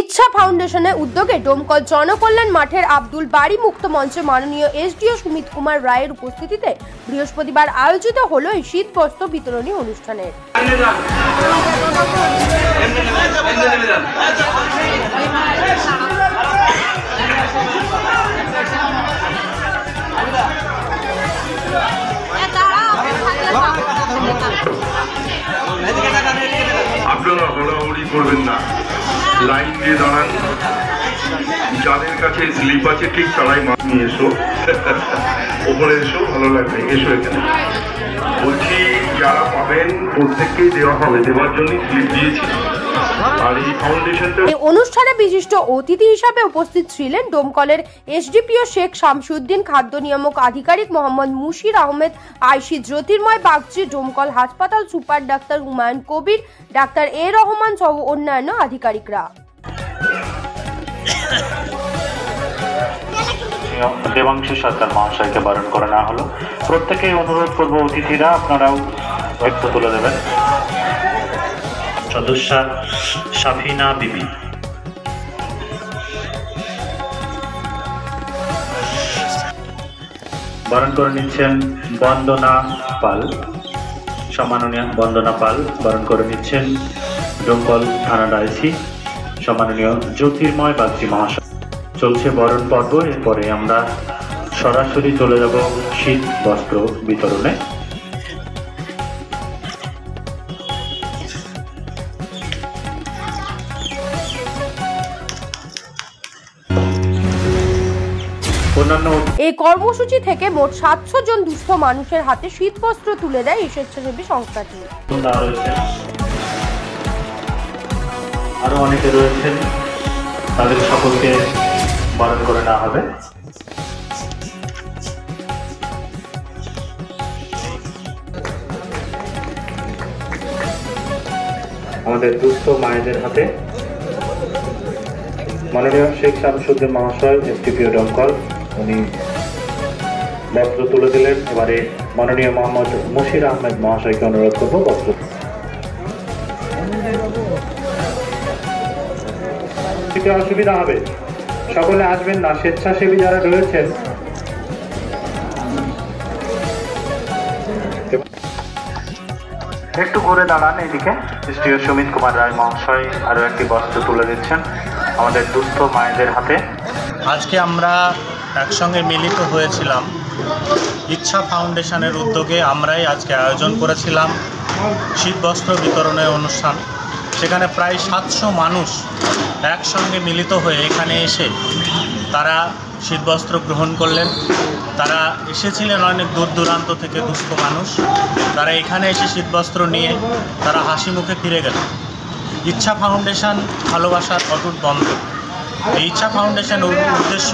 ইচ্ছা ফাউন্ডেশনের উদ্যোগে ডোমকল জনকল্যাণ মাঠের আব্দুল বাড়ি মুক্ত মঞ্চে মাননীয় এসডিও সুমিত কুমার রায়ের উপস্থিতিতে বৃহস্পতিবার আয়োজিত হলো এই শীত বস্ত্র বিতরণী অনুষ্ঠানের। আপনারা হড়াহড়ি করবেন না, লাইন দিয়ে দাঁড়ান, যাদের কাছে স্লিপ আছে ঠিক তারাই মাছ নিয়ে এসো, ওপরে এসো, ভালো লাগবে, এসো এখানে। বলছি যারা পাবেন প্রত্যেককেই দেওয়া হবে, দেওয়ার জন্যই স্লিপ দিয়েছি। আর এই ফাউন্ডেশনটা এই অনুষ্ঠানে বিশিষ্ট অতিথি হিসাবে উপস্থিত ছিলেন ডোমকলের এসডিপিও শেখ শামসুদ্দিন, খাদ্য নিয়ামক আধিকারিক মোহাম্মদ মুশির আহমেদ, আইসি জ্যোতির্ময় বাগচি, ডোমকল হাসপাতাল super doctor Humayun Kabir, doctor এ রহমান সহ অন্যান্য আধিকারিকরা। দেবাংশু সরকার মহাশয়কে বারণ করে নেওয়া হলো। প্রত্যেকেই অনুরোধ করবো অতিথিরা আপনারাও একটু তুলে দেবেন। সদস্যা সাফিনা বিবি, বারণ করে নিচ্ছেন বন্দনা পাল, সম্মাননীয় বন্দনা পাল বারণ করে নিচ্ছেন ডোমকল থানার আইসি সম্মাননীয় জ্যোতির্ময় বাগচি মহাশয়। চলছে বরণ পর্ব, এরপরে আমরা সরাসরি চলে যাব শীত বস্ত্র বিতরণে। এই কর্মসূচি থেকে মোট 700 জন দুস্থ মানুষের হাতে শীত বস্ত্র তুলে দেয় এই স্বেচ্ছাসেবী সংস্থাটি। আরো অনেকে রয়েছেন, তাদের সকলকে বারণ করে নেওয়া হবে। আমাদের দুস্থ মায়েদের হাতে মাননীয় শেখ শামসুদ্দিন মহাশয় এসডিপিও ডোমকল উনি বস্ত্র তুলে দিলেন। এবারে মাননীয় মোহাম্মদ মুশির আহমেদ মহাশয়কে অনুরোধ করবো বস্ত্র। অসুবিধা হবে, সকলে আসবেন না, স্বেচ্ছাসেবী যারা রয়েছেন একটু ঘুরে দাঁড়ান এইদিকে। এসডিও সুমিত কুমার রায় মহাশয় আরো একটি বস্ত্র তুলে দিচ্ছেন আমাদের দুস্থ মায়েদের হাতে। আজকে আমরা একসঙ্গে মিলিত হয়েছিলাম ইচ্ছা ফাউন্ডেশনের উদ্যোগে। আমরাই আজকে আয়োজন করেছিলাম শীত বস্ত্র বিতরণের অনুষ্ঠান। সেখানে প্রায় 700 মানুষ একসঙ্গে মিলিত হয়ে এখানে এসে তারা শীতবস্ত্র গ্রহণ করলেন। তারা এসেছিলেন অনেক দূর দূরান্ত থেকে দুস্থ মানুষ, তারা এখানে এসে শীতবস্ত্র নিয়ে তারা হাসি মুখে ফিরে গেল। ইচ্ছা ফাউন্ডেশন ভালোবাসার অটুট বন্ধন। এই ইচ্ছা ফাউন্ডেশনের উদ্দেশ্য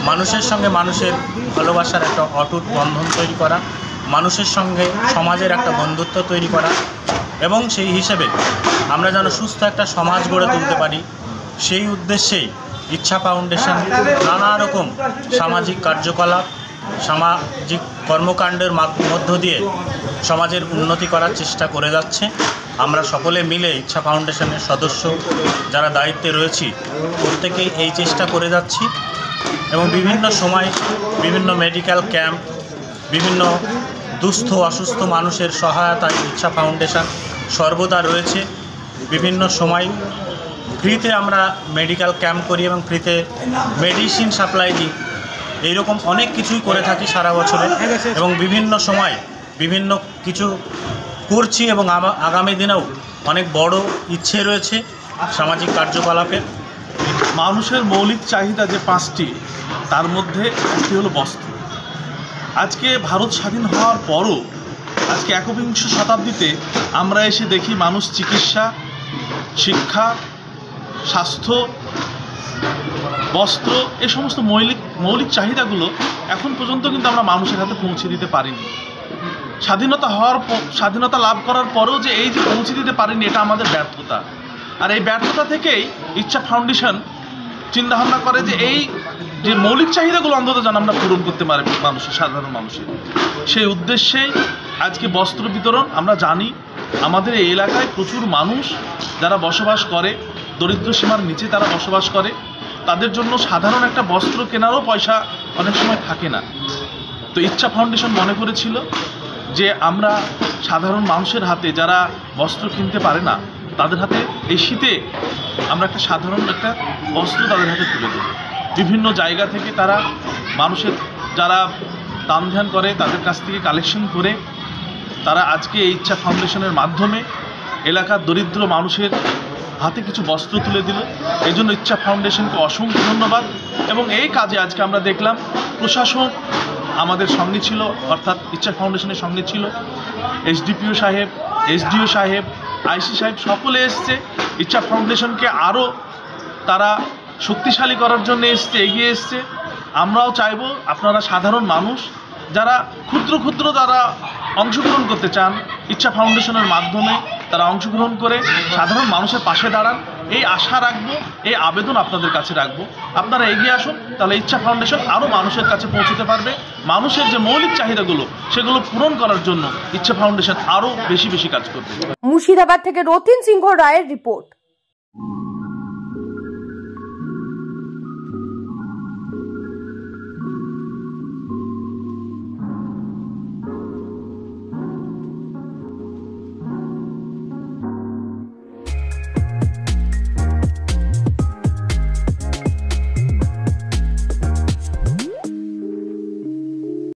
মানুষের সঙ্গে মানুষের ভালোবাসার একটা অটুট বন্ধন তৈরি করা, মানুষের সঙ্গে সমাজের একটা বন্ধুত্ব তৈরি করা, এবং সেই হিসেবে আমরা যেন সুস্থ একটা সমাজ গড়ে তুলতে পারি, সেই উদ্দেশ্যেই ইচ্ছা ফাউন্ডেশন নানা রকম সামাজিক কার্যকলাপ, সামাজিক কর্মকাণ্ডের মধ্য দিয়ে সমাজের উন্নতি করার চেষ্টা করে যাচ্ছে। আমরা সকলে মিলে ইচ্ছা ফাউন্ডেশনের সদস্য যারা দায়িত্বে রয়েছি প্রত্যেকেই এই চেষ্টা করে যাচ্ছি, এবং বিভিন্ন সময় বিভিন্ন মেডিকেল ক্যাম্প, বিভিন্ন দুস্থ অসুস্থ মানুষের সহায়তায় ইচ্ছা ফাউন্ডেশন সর্বদা রয়েছে। বিভিন্ন সময় ফ্রিতে আমরা মেডিকেল ক্যাম্প করি এবং ফ্রিতে মেডিসিন সাপ্লাই দিই। এইরকম অনেক কিছুই করে থাকি সারা বছরে, এবং বিভিন্ন সময় বিভিন্ন কিছু করছি, এবং আগামী দিনেও অনেক বড় ইচ্ছে রয়েছে সামাজিক কার্যকলাপের। মানুষের মৌলিক চাহিদা যে 5টি, তার মধ্যে একটি হলো বস্ত্র। আজকে ভারত স্বাধীন হওয়ার পরও আজকে 21 শতাব্দীতে আমরা এসে দেখি মানুষ চিকিৎসা, শিক্ষা, স্বাস্থ্য, বস্ত্র, এই সমস্ত মৌলিক চাহিদাগুলো এখন পর্যন্ত কিন্তু আমরা মানুষের হাতে পৌঁছে দিতে পারিনি। স্বাধীনতা লাভ করার পরেও যে এই যে পৌঁছে দিতে পারিনি, এটা আমাদের ব্যর্থতা। আর এই ব্যর্থতা থেকেই ইচ্ছা ফাউন্ডেশন চিন্তাভাবনা করে যে এই যে মৌলিক চাহিদাগুলো অন্তত যেন আমরা পূরণ করতে পারি সাধারণ মানুষের, সেই উদ্দেশ্যেই আজকে বস্ত্র বিতরণ। আমরা জানি আমাদের এই এলাকায় প্রচুর মানুষ যারা বসবাস করে, দরিদ্র সীমার নিচে তারা বসবাস করে, তাদের জন্য সাধারণ একটা বস্ত্র কেনারও পয়সা অনেক সময় থাকে না। তো ইচ্ছা ফাউন্ডেশন মনে করেছিল যে আমরা সাধারণ মানুষের হাতে, যারা বস্ত্র কিনতে পারে না, তাদের হাতে এই শীতে আমরা একটা সাধারণ একটা বস্ত্র তাদের হাতে তুলে দেব। বিভিন্ন জায়গা থেকে তারা মানুষের যারা দান ধ্যান করে তাদের কাছ থেকে কালেকশন করে তারা আজকে এই ইচ্ছা ফাউন্ডেশনের মাধ্যমে এলাকার দরিদ্র মানুষের হাতে কিছু বস্ত্র তুলে দিল। এই জন্য ইচ্ছা ফাউন্ডেশনকে অসংখ্য ধন্যবাদ। এবং এই কাজে আজকে আমরা দেখলাম প্রশাসন আমাদের সঙ্গে ছিল, অর্থাৎ ইচ্ছা ফাউন্ডেশনের সঙ্গে ছিল। এসডিপিও সাহেব, এসডিও সাহেব, আইসি সাহেব সকলে এসছে ইচ্ছা ফাউন্ডেশনকে আরও তারা শক্তিশালী করার জন্য এগিয়ে এসছে। আমরাও চাইব আপনারা সাধারণ মানুষ যারা ক্ষুদ্র ক্ষুদ্র যারা অংশগ্রহণ করতে চান, ইচ্ছা ফাউন্ডেশনের মাধ্যমে তারা অংশগ্রহণ করে সাধারণ মানুষের পাশে দাঁড়ান, এই আশা রাখবো, এই আবেদন আপনাদের কাছে রাখবো। আপনারা এগিয়ে আসুন, তাহলে ইচ্ছা ফাউন্ডেশন আরও মানুষের কাছে পৌঁছতে পারবে। মানুষের যে মৌলিক চাহিদাগুলো সেগুলো পূরণ করার জন্য ইচ্ছা ফাউন্ডেশন আরও বেশি কাজ করবে। মুর্শিদাবাদ থেকে রতিন সিংহ রায়ের রিপোর্ট।